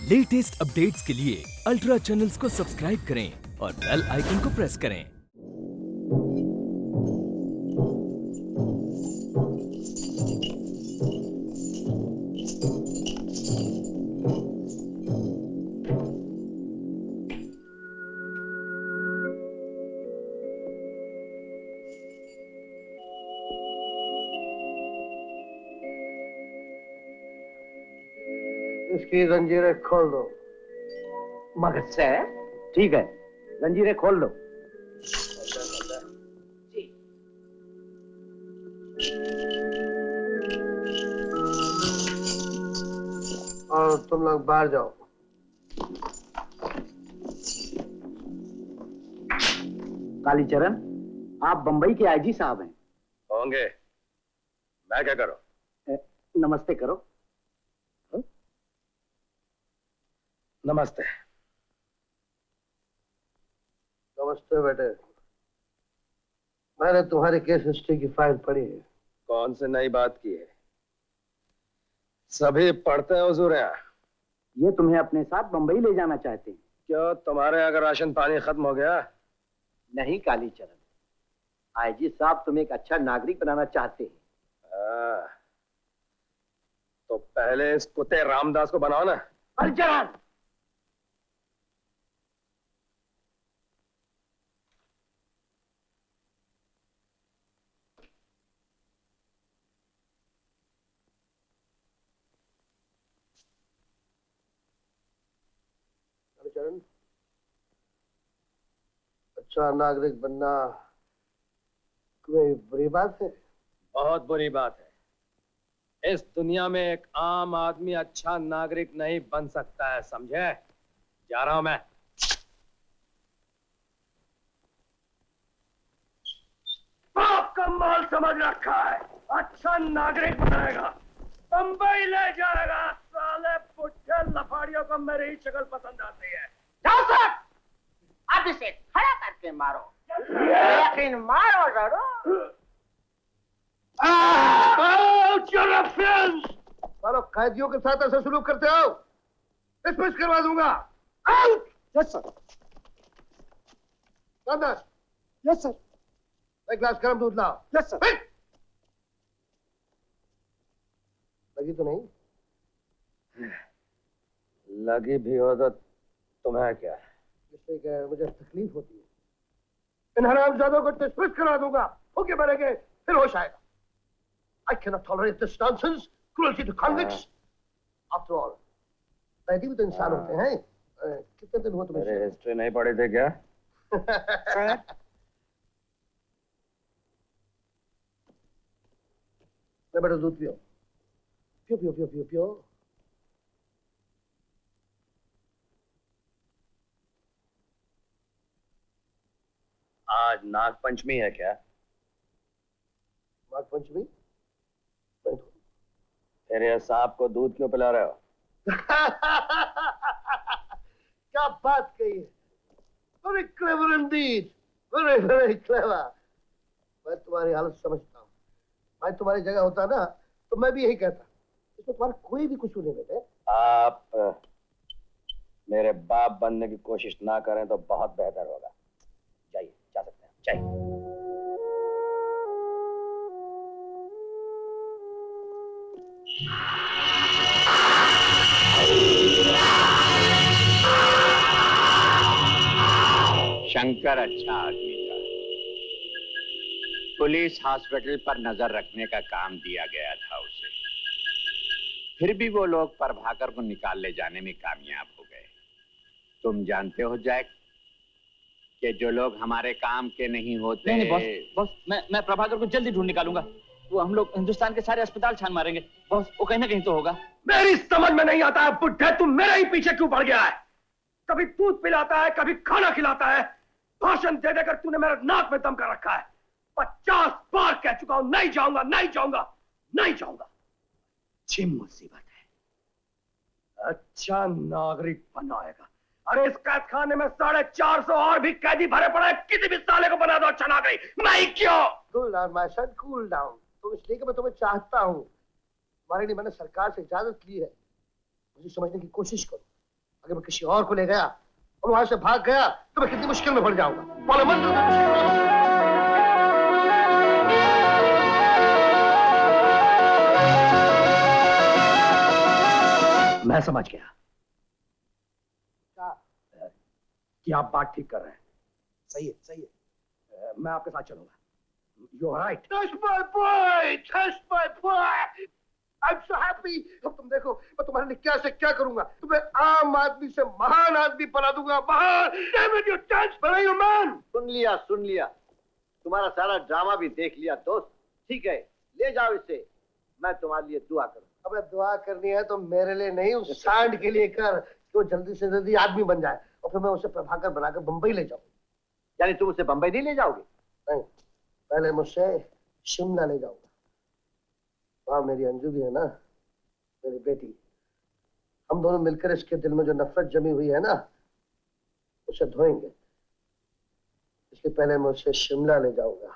Latest updates के लिए ultra channels को सब्सक्राइब करें और बेल आइकन को प्रेस करें। इसकी जंजीरें खोल दो। मगज से ठीक है, जंजीरें खोल दो। और तुम लोग बाहर जाओ। कालीचरण, आप बंबई के आईजी साहब हैं? होंगे। मैं क्या करूं? नमस्ते करो। नमस्ते। नमस्ते बेटे। मैंने तुम्हारी केस हिस्ट्री की फाइल पढ़ी है। कौन से नई बात की है? सभी पढ़ते हैं हुजूर यहाँ। ये तुम्हें अपने साथ बंबई ले जाना चाहते हैं? क्यों, तुम्हारे अगर राशन पानी खत्म हो गया? नहीं कालीचरण, आईजी साहब तुम्हें एक अच्छा नागरिक बनाना चाहते हैं। तो पहले इस कुत्ते रामदास को बनाओ ना। कालीचरण, चरण, अच्छा नागरिक बनना कोई बुरी बात है? बहुत बुरी बात है। इस दुनिया में एक आम आदमी अच्छा नागरिक नहीं बन सकता है, समझे? जा रहा हूं मैं। बाप का माल समझ रखा है, अच्छा नागरिक बनाएगा, बंबई ले जाएगा। साले पुट्ठे लफाड़ियों को मेरी ही शक्ल पसंद आती है। जाओ सर, अब इसे खड़ा करके मारो, लेकिन मारो जरूर। सालो कैदियों के साथ ऐसा सलूक करते हो? डिसमिस करवा दूंगा। Out. Yes sir. Ramdas, yes sir. एक गिलास गर्म दूध लाओ। Yes sir. लगी तो नहीं? लगी भी हो तो तुम्हें क्या? जिससे कि मुझे तकलीफ होती है। इन हरामजादों को डिसमिस करा दूंगा, भूखे मरेंगे, फिर होश आएगा। I cannot tolerate this nonsense, cruelty to convicts. After all, कैदी भी तो इंसान होते हैं। कितने दिन हुए तुम्हें? मेरे हिस्ट्री नहीं पढ़े थे क्या? ले बेटा दूध पियो। पियो पियो पियो पियो पियो। आज नाग पंचमी है क्या? नाग पंचमी? नहीं तो। फिर ये सांप को दूध क्यों पिला रहे हो? क्या बात कही है। Very clever indeed. Very very clever. मैं तुम्हारी हालत समझता हूँ। मैं तुम्हारी जगह होता ना तो मैं भी यही कहता। इसमें तुम्हारा कोई भी कुछ नहीं बेटे। आप मेरे बाप बनने की कोशिश ना करें तो बहुत बेहतर होगा। जाइए, जा सकते हैं, जाइए। शंकर अच्छा आदमी था। पुलिस हॉस्पिटल पर नजर रखने का काम दिया गया था उसे। फिर भी वो लोग प्रभाकर को निकाल ले जाने में कामयाब हो गए। तुम जानते हो जैक कि जो लोग हमारे काम के नहीं होते। नहीं बॉस, मैं प्रभाकर को जल्दी ढूंढ निकालूंगा। वो हम लोग हिंदुस्तान के सारे अस्पताल छान मारेंगे बॉस, वो कहीं ना कहीं तो होगा। मेरी समझ में नहीं आता है बुड्ढे, तू मेरे ही पीछे क्यों पड़ गया है? कभी दूध पिलाता है, कभी खाना खिलाता है। भाषण दे देकर तूने मेरे नाक में दम कर रखा है। 50 बार कह चुका हूं, नहीं जाऊंगा, नहीं जाऊंगा, नहीं जाऊंगा। अच्छी मुसीबत है, अच्छा नागरिक बनाएगा। अरे इस कैद खाने में 450 और भी कैदी भरे पड़े, किसी भी साले को बना दो अच्छा नागरिक। मैं क्यों? Cool down my son, cool down. तो इसलिए कि मैं तुम्हें चाहता हूँ। तुम्हारे लिए मैंने सरकार से इजाजत ली है। मुझे समझने की कोशिश करो। अगर मैं किसी और को ले गया और वहां से भाग गया तो मैं कितनी मुश्किल में पड़ जाऊंगा। पार्लियामेंट मैं समझ गया कि आप बात ठीक कर रहे हैं। सही है, सही है। मैं आपके साथ चलूंगा। You are right. That's my boy! That's my boy! I'm so happy! अब तुम देखो मैं तुम्हारे लिए क्या से क्या करूंगा। तुम्हें आम आदमी से महान आदमी बना दूंगा। महान! Damn it, you chance for you man! सुन लिया। तुम्हारा सारा ड्रामा भी देख लिया दोस्त। ठीक है, ले जाओ इसे। मैं तुम्हारे लिए दुआ करूँ। अबे दुआ करनी है तो मेरे लिए नहीं, उस सांड के लिए कर कि वो जल्दी से जल्दी आदमी बन जाए और फिर मैं उसे प्रभाकर बनाकर बंबई ले जाऊं। यानी तुम उसे बंबई नहीं ले जाओगे? नहीं, पहले मुझसे शिमला ले जाऊंगा। वहां मेरी अंजू भी है ना, मेरी बेटी। हम दोनों मिलकर इसके दिल में जो नफरत जमी हुई है ना, उसे धोएंगे। इसलिए पहले मैं उसे शिमला ले जाऊंगा।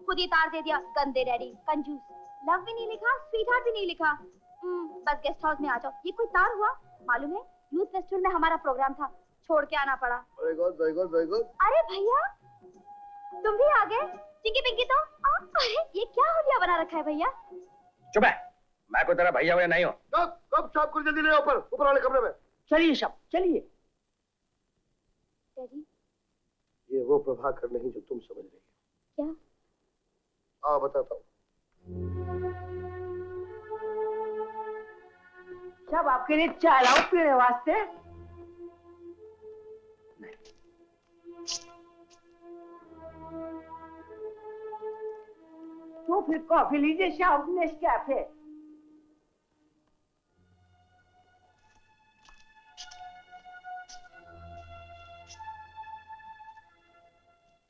खुद ही तार दे दिया, गंदे डैडी, कंजूस। लव भी नहीं लिखा, स्वीट हार्ट भी नहीं लिखा। बस गेस्ट हाउस में आ जाओ। ये कोई तार हुआ? मालूम है यूथ फेस्टिवल में हमारा प्रोग्राम था, छोड़ के आना पड़ा। Very good, very good, very good. अरे भैया तुम भी आ गए। चिंकी पिंकी तो अरे ये क्या हुलिया बना रखा है भैया? चुप है, मैं कोई तेरा भैया नहीं हूँ। कब साहब को जल्दी ले ऊपर वाले कमरे में। चलिए साहब, चलिए। डैडी ये वो प्रभाकर नहीं जो तुम समझ रही हो। क्या? आओ बताता हूँ। साहब आपके लिए चाय लाऊं पीने वास्ते? तो फिर कॉफी लीजिए साहब, नेस्कैफे।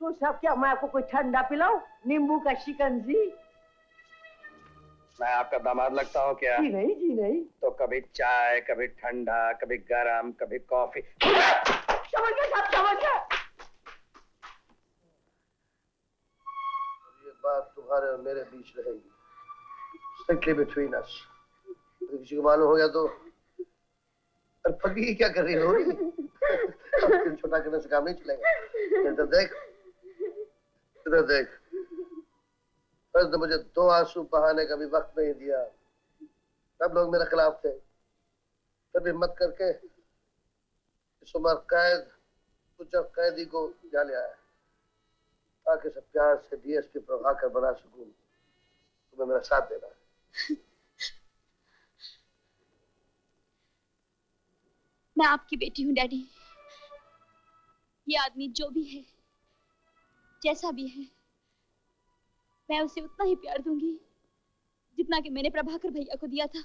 तो साहब क्या मैं आपको कोई ठंडा पिलाऊं? नींबू का शिकंजी? मैं आपका दामाद लगता हूँ क्या? जी नहीं। तो कभी चाय, कभी ठंडा, कभी गरम, कभी कॉफी। समझ गए साहब, समझ गए। ये बात तुम्हारे और मेरे बीच रहेगी, strictly between us। अगर किसी को मालूम हो गया तो अरे पगली क्या कर रही हो? अब छोटा करने से काम नहीं चलेगा। इधर देख, बस मुझे 2 आंसू बहाने का भी वक्त नहीं दिया। सब लोग मेरे खिलाफ थे, फिर भी हिम्मत करके इस उम्र कैद कुछ कैदी को जा लिया है ताकि सब प्यार से डीएसपी प्रभाकर बना सकूं। तुम्हें मेरा साथ देना है। मैं आपकी बेटी हूँ डैडी। ये आदमी जो भी है, जैसा भी है, मैं उसे उतना ही प्यार दूंगी जितना कि मैंने प्रभाकर भैया को दिया था।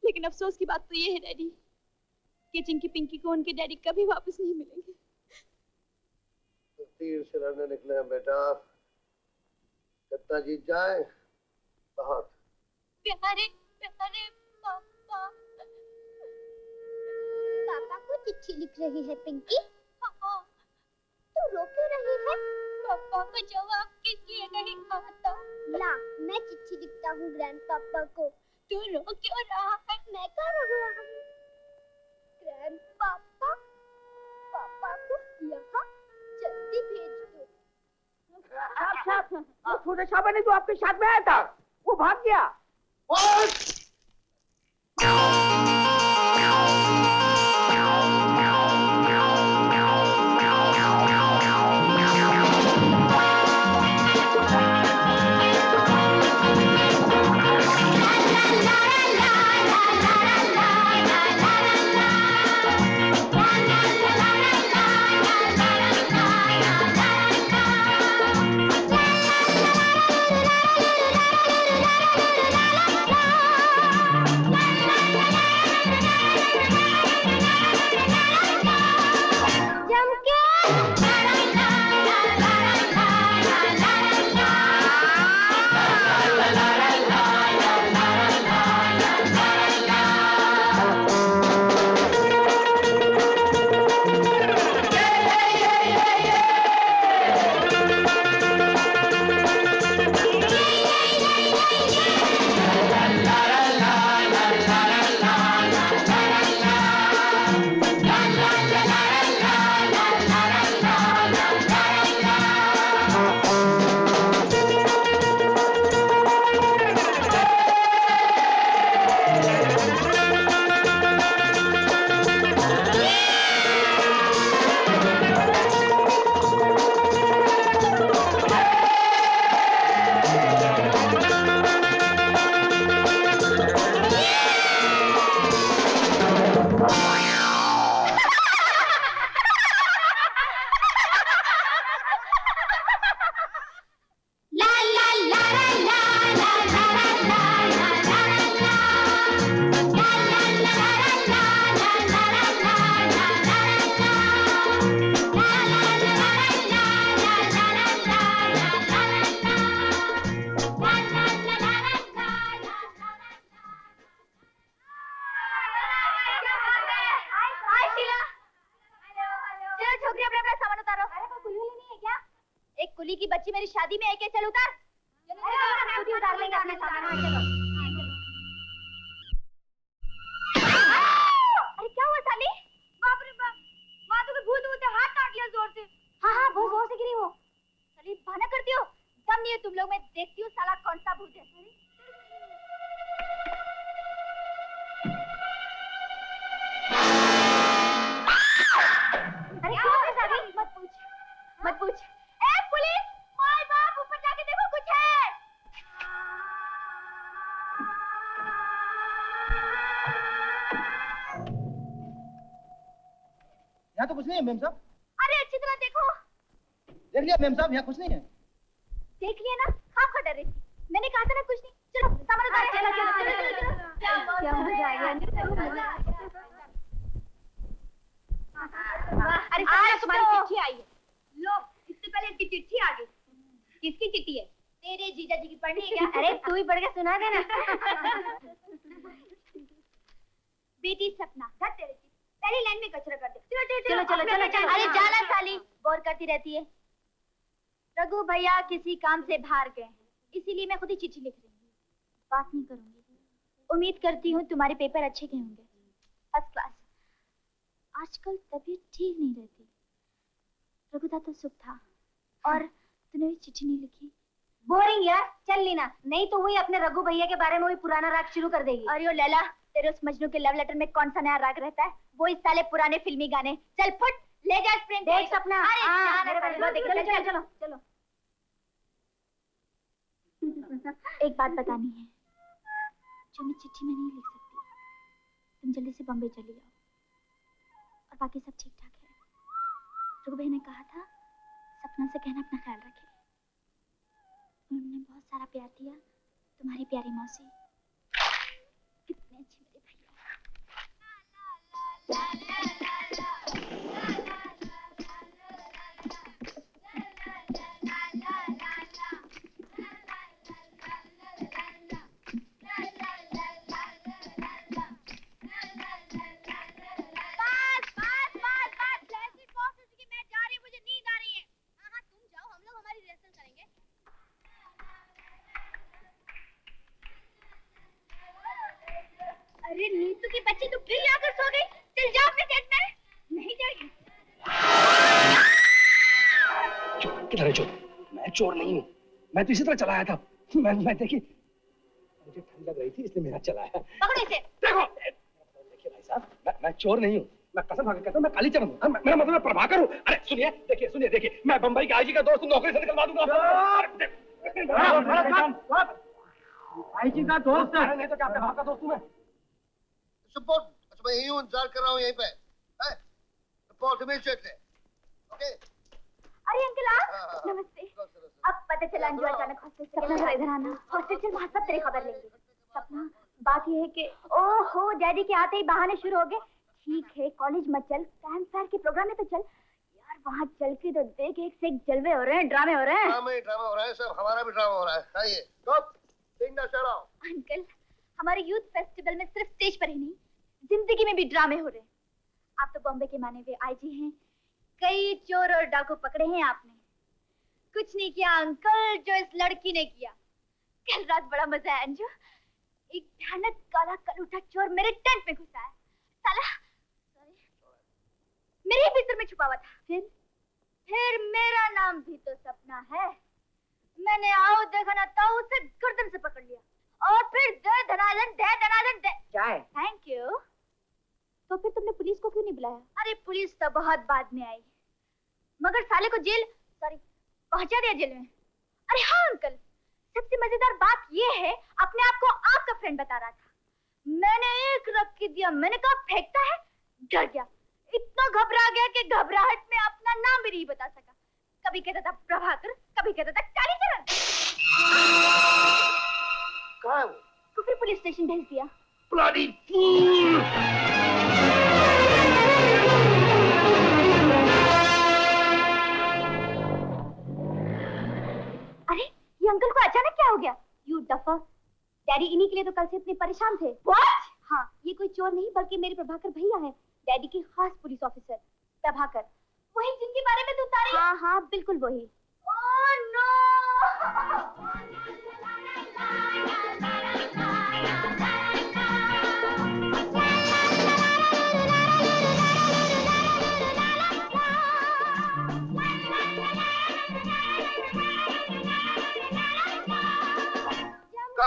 लेकिन अफसोस की बात तो ये है डैडी कि चिंकी पिंकी को उनके डैडी कभी वापस नहीं मिलेंगे। तो तीर से लड़ने निकले हैं बेटा, जितना जीत जाए बहुत। प्यारे प्यारे पापा। पापा को चिट्ठी लिख रही है पिंकी। तू रो क्यों रही है? पापा को जवाब किसलिए नहीं आता? ला, मैं चिट्ठी लिखता हूँ ग्रैंड पापा को। तू रो क्यों रहा है? मैं क्या रो रहा हूँ? ग्रैंड पापा, पापा को यहाँ जल्दी भेज दो। साहब, वो छोटे साहब ने जो आपके साथ में आया था, वो भाग गया। कुली की बच्ची मेरी शादी में आके चल उतार। खुद ही उतार लेंगे अपना सामान। चलो। अरे क्या हुआ साली? बाप रे बाप, वहाँ तो भूत भूत हाथ काट लिया जोर से। हाँ हाँ बहुत जोर से गिरी वो। साली बहाना करती हो, दम नहीं है तुम लोग, मैं देखती हूँ साला कौन सा भूत है। अरे क्या है साली? मत पूछ, मत पूछ। ए पुलिस, माय बाप, ऊपर जाके देखो कुछ है। यहाँ तो कुछ नहीं है मेम साहब। अरे अच्छी तरह देखो। देख लिया मेम साहब, यहाँ कुछ नहीं है। देख लिया ना, खाम खा डर रही थी। मैंने कहा था ना कुछ नहीं। चलो सामान उतारो। चलो चलो चलो चलो। क्या मजा आएगा। अरे आज तुम्हारी चिट्ठी आई है। लो, इससे पहले इसकी चिट्ठी आ गई। किसकी चिट्ठी है? तेरे जीजा जी की पढ़नी है क्या? अरे तू ही पढ़ के सुना देना। बेटी सपना, घर तेरे की पहली लाइन में कचरा कर दे। चलो चलो चलो चलो। अरे जाला साली, बोर करती रहती है। रघु भैया किसी काम से बाहर गए हैं, इसीलिए मैं खुद ही चिट्ठी लिख रही हूँ। बात नहीं करूंगी। उम्मीद करती हूँ तुम्हारे पेपर अच्छे गए होंगे, फर्स्ट क्लास। आजकल तबीयत ठीक नहीं रहती। रघु था तो सुख था, और तूने भी चिट्ठी नहीं लिखी। बोरिंग यार, चल लेना, नहीं तो वही अपने रघु भैया के बारे में वही पुराना राग शुरू कर देगी। अरे ओ लैला, तेरे उस मजनू के लव लेटर में कौन सा नया राग रहता है? वो इस साले पुराने फिल्मी गाने। चल फुट, ले जा प्रिंट। देख सपना। चलो चलो चलो। एक बात बतानी है, जो मैं चिट्ठी में नहीं लिख सकती। तुम जल्दी से बॉम्बे चली जाओ, और बाकी सब ठीक ठाक है। रघु भैया ने कहा था सपना से कहना अपना ख्याल रखे। उन्होंने बहुत सारा प्यार दिया। तुम्हारी प्यारी मौसी। कितने अच्छे मेरे भैया। अरे नीतू की बच्ची तो फिर आकर सो गई। चल जाओ अपने सेट में। नहीं जाएगी। किधर है चोर? मैं चोर नहीं हूँ, मैं तो इसी तरह चलाया था। मैं देखिए, मुझे ठंड लग रही थी इसलिए मेरा चलाया। पकड़ो इसे। देखो, देखिए भाई साहब, मैं चोर नहीं हूँ। मैं कसम खा के कहता हूँ, मैं कालीचरण हूँ। मेरा मतलब मैं प्रभाकर हूँ। अरे सुनिए, देखिए, मैं बंबई के आईजी का दोस्त नौकरी से निकलवा दूंगा। आईजी का दोस्त? नहीं तो क्या आपके बाप का दोस्त हूँ मैं। अच्छा मैं यही हूँ, इंतजार कर रहा हूँ यहीं पे। Report immediately. ओके। अरे अंकल आप, नमस्ते। अब पता चला अंजू अचानक हॉस्पिटल चला गया। इधर आना, हॉस्पिटल वहाँ सब तेरी खबर लेंगे। सपना, बात ये है कि ओहो डैडी के आते ही बहाने शुरू हो गए। ठीक है कॉलेज मत चल, कैंप फायर के प्रोग्राम में तो चल यार। वहाँ चल के तो देख, एक से एक जलवे हो रहे हैं, ड्रामे हो रहे हैं। ड्रामा हो रहा है, सब हमारा भी ड्रामा हो रहा है। आइए अंकल, हमारे यूथ फेस्टिवल में सिर्फ स्टेज पर ही नहीं, जिंदगी में भी ड्रामे हो रहे हैं। आप तो बॉम्बे के माने हुए आईजी हैं, कई चोर और डाकू पकड़े हैं आपने। कुछ नहीं किया अंकल जो इस लड़की ने किया। कल रात बड़ा मजा आया अंजू। एक भयानक काला कलूटा चोर मेरे टेंट में घुसा है। साला मेरे बिस्तर में छुपा हुआ था। फिर मेरा नाम भी तो सपना है। मैंने आओ देखा ना तो उसे गर्दन से पकड़ लिया और फिर दे धनाधन क्या है? Thank you. तो फिर तुमने पुलिस को क्यों नहीं बुलाया? अरे पुलिस तो बहुत बाद में आई, मगर साले को पहुंचा दिया जेल में। अरे हाँ अंकल, सबसे मजेदार बात ये है, अपने आप को आपका फ्रेंड बता रहा था। मैंने एक रख के दिया, मैंने कहा फेंकता है, डर गया, इतना घबरा गया कि घबराहट में अपना नाम भी नहीं बता सका। कभी कहता था प्रभाकर, कभी कहता था कालीचरण। कहाँ है वो? तो फिर पुलिस स्टेशन भेज दिया। Bloody fool! अरे ये अंकल को अचानक क्या हो गया? यू डफर, डैडी इन्हीं के लिए तो कल से इतने परेशान थे। What? हाँ, ये कोई चोर नहीं बल्कि मेरे प्रभाकर भैया है, डैडी के खास पुलिस ऑफिसर। प्रभाकर, वही जिनके बारे में तू तारीफ। हाँ हाँ बिल्कुल वही। ओह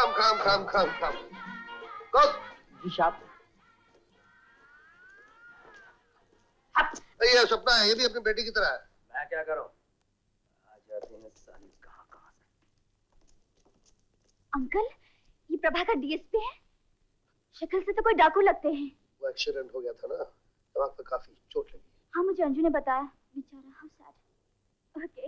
Come. Go. जी साहब। ये सपना है, ये भी अपनी बेटी की तरह है। मैं क्या करूं? आ जाती है साली कहां से। अंकल, ये प्रभाकर डीएसपी है। शक्ल से तो कोई डाकू लगते हैं। वो एक्सीडेंट हो गया था ना, दिमाग पे काफी चोट लगी। हाँ, मुझे अंजू ने बताया। बेचारा, हाउ सैड। ओके।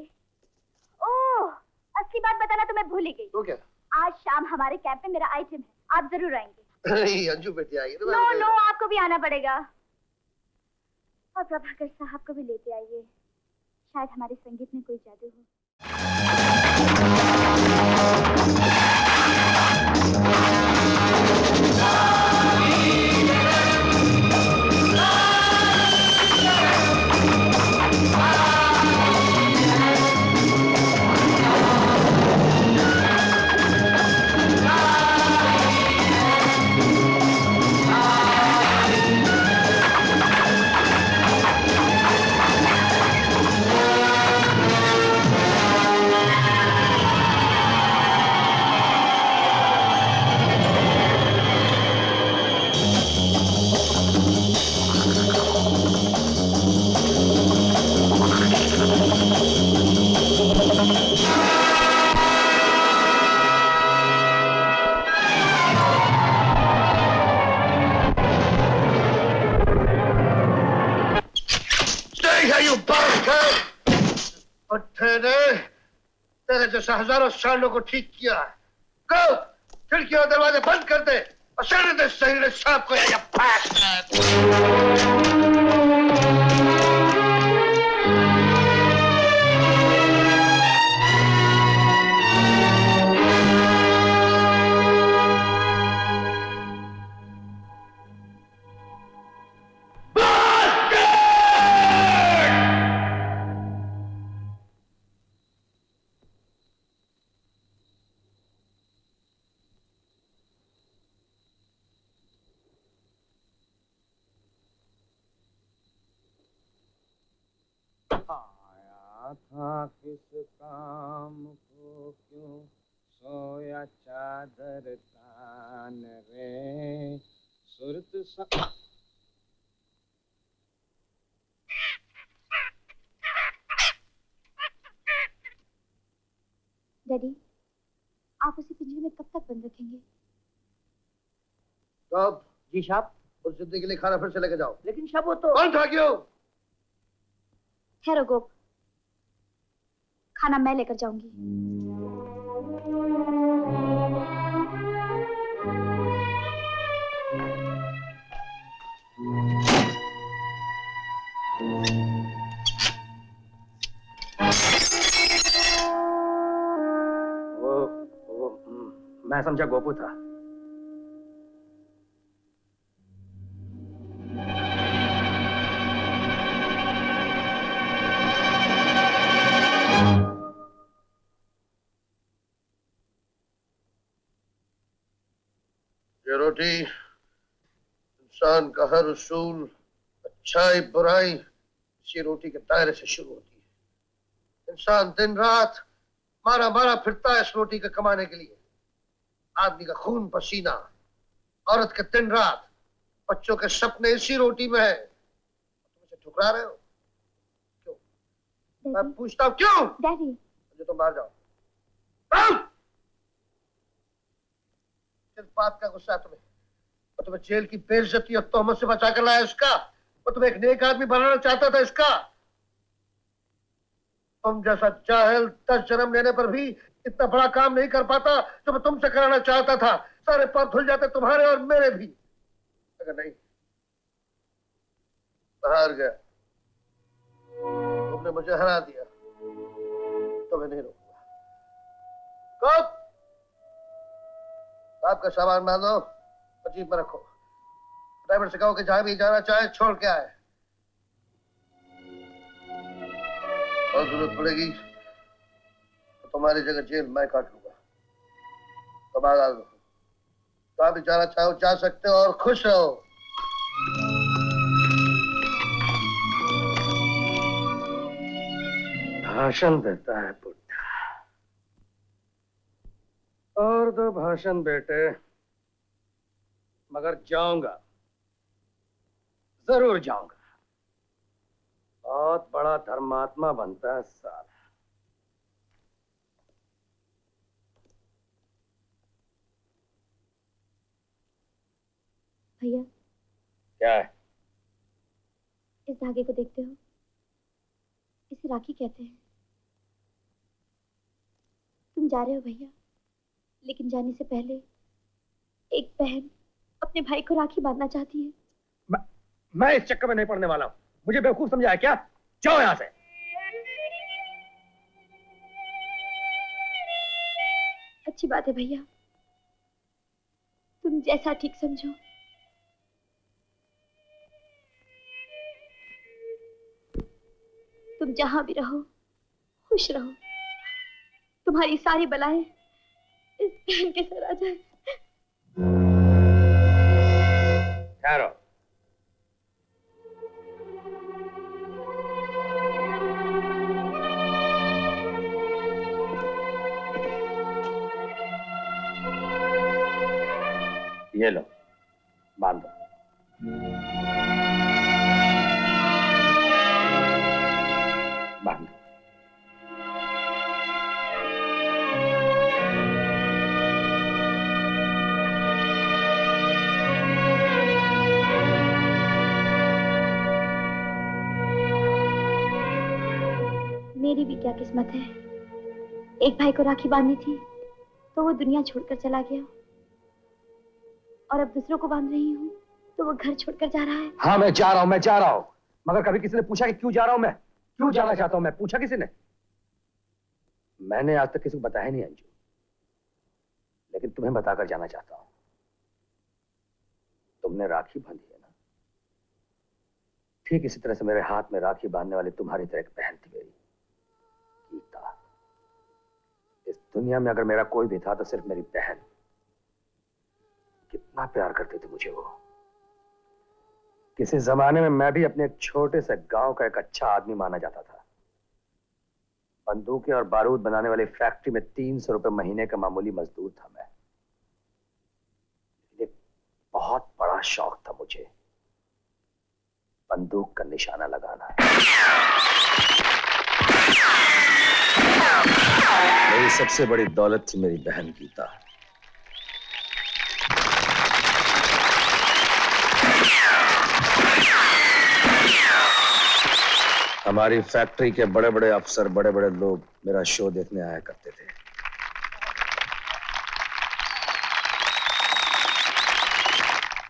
ओह, असली बात बताना तो मैं भूल ही गई। तो क्या? आज शाम हमारे कैंप में मेरा आइटम है, आप जरूर आएंगे। नहीं, अंजू बेटी आएगी ना। नो, आपको भी आना पड़ेगा। और प्रभाकर साहब को भी लेते आइए, शायद हमारे संगीत में कोई जादू हो। तेरे जैसे हजारों शालों को ठीक किया है। गो, खिड़की और दरवाजे बंद कर दे और शहर दे शहर साहब को या था किस काम को क्यों सोया चादर तान रे सुरत सा। डैडी, आप उसे पिंजरे में कब तक बंद रखेंगे? कब? जी साहब। उस जिद्दी के लिए खाना फिर से लेके जाओ। लेकिन साहब वो तो। कौन था क्यों? ठहरो गोप, खाना मैं लेकर जाऊंगी। मैं समझा गोपू था। ये रोटी इंसान का हर उसूल, अच्छाई बुराई इसी रोटी के दायरे से शुरू होती है। इंसान दिन रात मारा मारा फिरता है इस रोटी के कमाने के लिए। आदमी का खून पसीना, औरत के दिन रात, बच्चों के सपने इसी रोटी में है। तुम इसे ठुकरा रहे हो क्यों? मैं पूछता हूँ क्यों? डैडी, मुझे तुम बाहर जाओ। किस बात का गुस्सा है तुम्हें? वो तुम्हें जेल की बेइज्जती और तोहमत से बचा कर लाया इसका? वो तुम्हें एक नेक आदमी बनाना चाहता था इसका? तुम जैसा जाहिल 10 जन्म लेने पर भी इतना बड़ा काम नहीं कर पाता जो मैं तुमसे कराना चाहता था। सारे पाप धुल जाते तुम्हारे और मेरे भी। अगर नहीं बाहर गया, तुमने मुझे हरा दिया तो मैं नहीं रोकूंगा। कब? आपका सामान बांधो और जीप में रखो। ड्राइवर से कहो कि जहां भी जाना चाहे छोड़ के आए। और जरूरत पड़ेगी तो तुम्हारी जगह जेल मैं काट लूंगा। तो बात आ दो, तो आप भी जाना चाहो जा सकते हो और खुश रहो। भाषण देता है बुढ़ा। और दो भाषण बेटे, मगर जाऊंगा, जरूर जाऊंगा। बहुत बड़ा धर्मात्मा बनता है साला। भैया, क्या है? इस धागे को देखते हो? इसे राखी कहते हैं। तुम जा रहे हो भैया, लेकिन जाने से पहले एक बहन अपने भाई को राखी बांधना चाहती है। मैं इस चक्कर में नहीं पड़ने वाला हूं। मुझे बेवकूफ समझा है क्या? जाओ यहां से। अच्छी बात है भैया, तुम जैसा ठीक समझो। तुम जहां भी रहो खुश रहो। तुम्हारी सारी बलाएं इस बहन के सर आ जाए। ठहरो। ये लो, बांध दो। बांध दो। मेरी भी क्या किस्मत है। एक भाई को राखी बांधनी थी तो वो दुनिया छोड़कर चला गया, और अब दूसरों को बांध रही हूँ तो वो घर छोड़कर जा रहा है। हाँ, मैं जा रहा हूँ। मगर कभी किसी ने पूछा कि क्यों जा रहा हूं मैं? क्यों जाना चाहता हूं मैं? पूछा किसी ने? मैंने आज तक किसी को बताया नहीं अंजू, लेकिन तुम्हें बताकर जाना चाहता हूं। तुमने राखी बांधी है ना? ठीक इसी तरह से मेरे हाथ में राखी बांधने वाली तुम्हारी तरह एक बहन थी मेरी, गीता। इस दुनिया में अगर मेरा कोई भी था तो सिर्फ मेरी बहन। कितना प्यार करती थी मुझे वो। किसी जमाने में मैं भी अपने एक छोटे से गांव का एक अच्छा आदमी माना जाता था। बंदूकें और बारूद बनाने वाली फैक्ट्री में 300 रुपए महीने का मामूली मजदूर था मैं। एक बहुत बड़ा शौक था मुझे, बंदूक का निशाना लगाना। मेरी सबसे बड़ी दौलत थी मेरी बहन गीता। हमारी फैक्ट्री के बड़े बड़े अफसर, बड़े बड़े लोग मेरा शो देखने आया करते थे।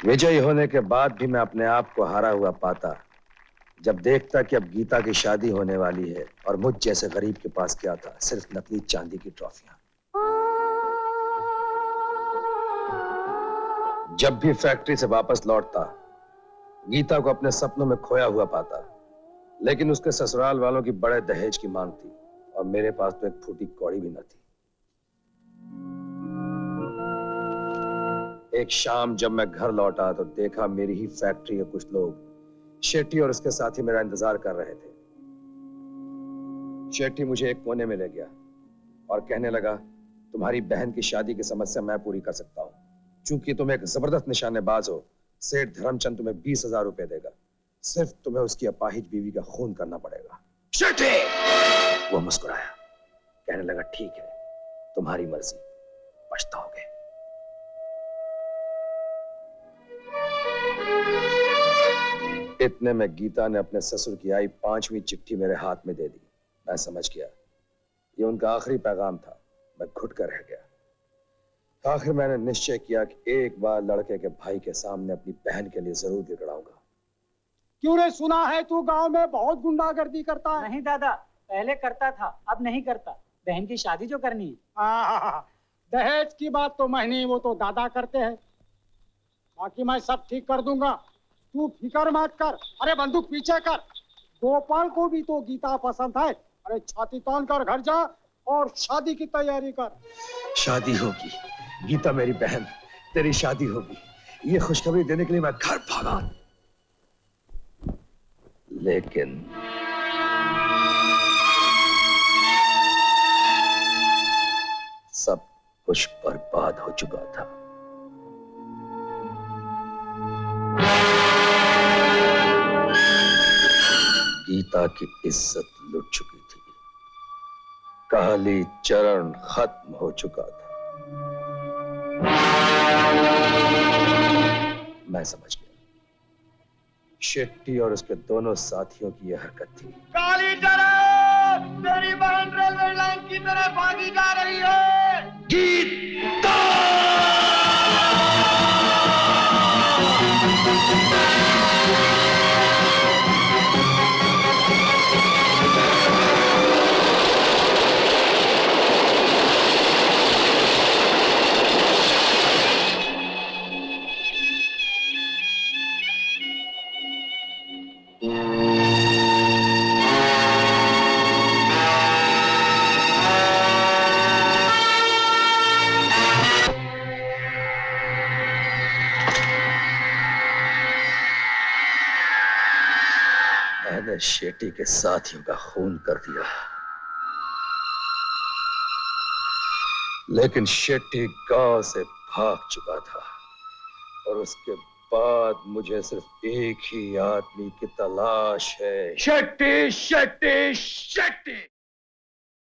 विजयी होने के बाद भी मैं अपने आप को हारा हुआ पाता जब देखता कि अब गीता की शादी होने वाली है और मुझ जैसे गरीब के पास क्या था, सिर्फ नकली चांदी की ट्रॉफियां। जब भी फैक्ट्री से वापस लौटता गीता को अपने सपनों में खोया हुआ पाता, लेकिन उसके ससुराल वालों की बड़े दहेज की मांग थी और मेरे पास तो एक फूटी कौड़ी भी न थी। एक शाम जब मैं घर लौटा तो देखा मेरी ही फैक्ट्री के कुछ लोग शेट्टी और उसके साथी मेरा इंतजार कर रहे थे। शेट्टी मुझे एक कोने में ले गया और कहने लगा, तुम्हारी बहन की शादी की समस्या मैं पूरी कर सकता हूं। चूंकि तुम एक जबरदस्त निशानेबाज हो, सेठ धर्मचंद तुम्हें 20,000 रुपए देगा। सिर्फ तुम्हें उसकी अपाहिज बीवी का खून करना पड़ेगा। शेट्टी! वो मुस्कुराया, कहने लगा, ठीक है, तुम्हारी मर्जी, पछताओगे। इतने में गीता ने अपने ससुर की आई 5वीं चिट्ठी मेरे हाथ में दे दी। मैं समझ गया ये उनका आखिरी पैगाम था। मैं घुट कर रह गया। आखिर मैंने निश्चय किया कि एक बार लड़के के भाई के सामने अपनी बहन के लिए जरूर गिड़गिड़ाऊंगा। क्यों रे, सुना है तू गांव में बहुत गुंडागर्दी करता है? नहीं दादा, पहले करता था, अब नहीं करता। बहन की शादी जो करनी है। दहेज की बात तो मैं नहीं, वो तो दादा करते हैं। बाकी मैं सब ठीक कर दूंगा, तू फिकर मत कर। अरे बंदूक पीछे कर। गोपाल को भी तो गीता पसंद है। अरे छाती तान कर घर जा और शादी की तैयारी कर। शादी होगी गीता, मेरी बहन, तेरी शादी होगी। ये खुशखबरी देने के लिए मैं घर भागा, लेकिन सब कुछ बर्बाद हो चुका था। गीता की इज्जत लुट चुकी थी, काली चरण खत्म हो चुका था। मैं समझ गया, शेट्टी और उसके दोनों साथियों की यह हरकत थी। काली चरण तेरी बहन रेलवे लाइन की तरफ भागी जा रही है। गीता मैंने शेट्टी के साथियों का खून कर दिया, लेकिन शेट्टी गांव से भाग चुका था और उसके बाद मुझे सिर्फ एक ही आदमी की तलाश है। शेट्टी शेट्टी शेट्टी।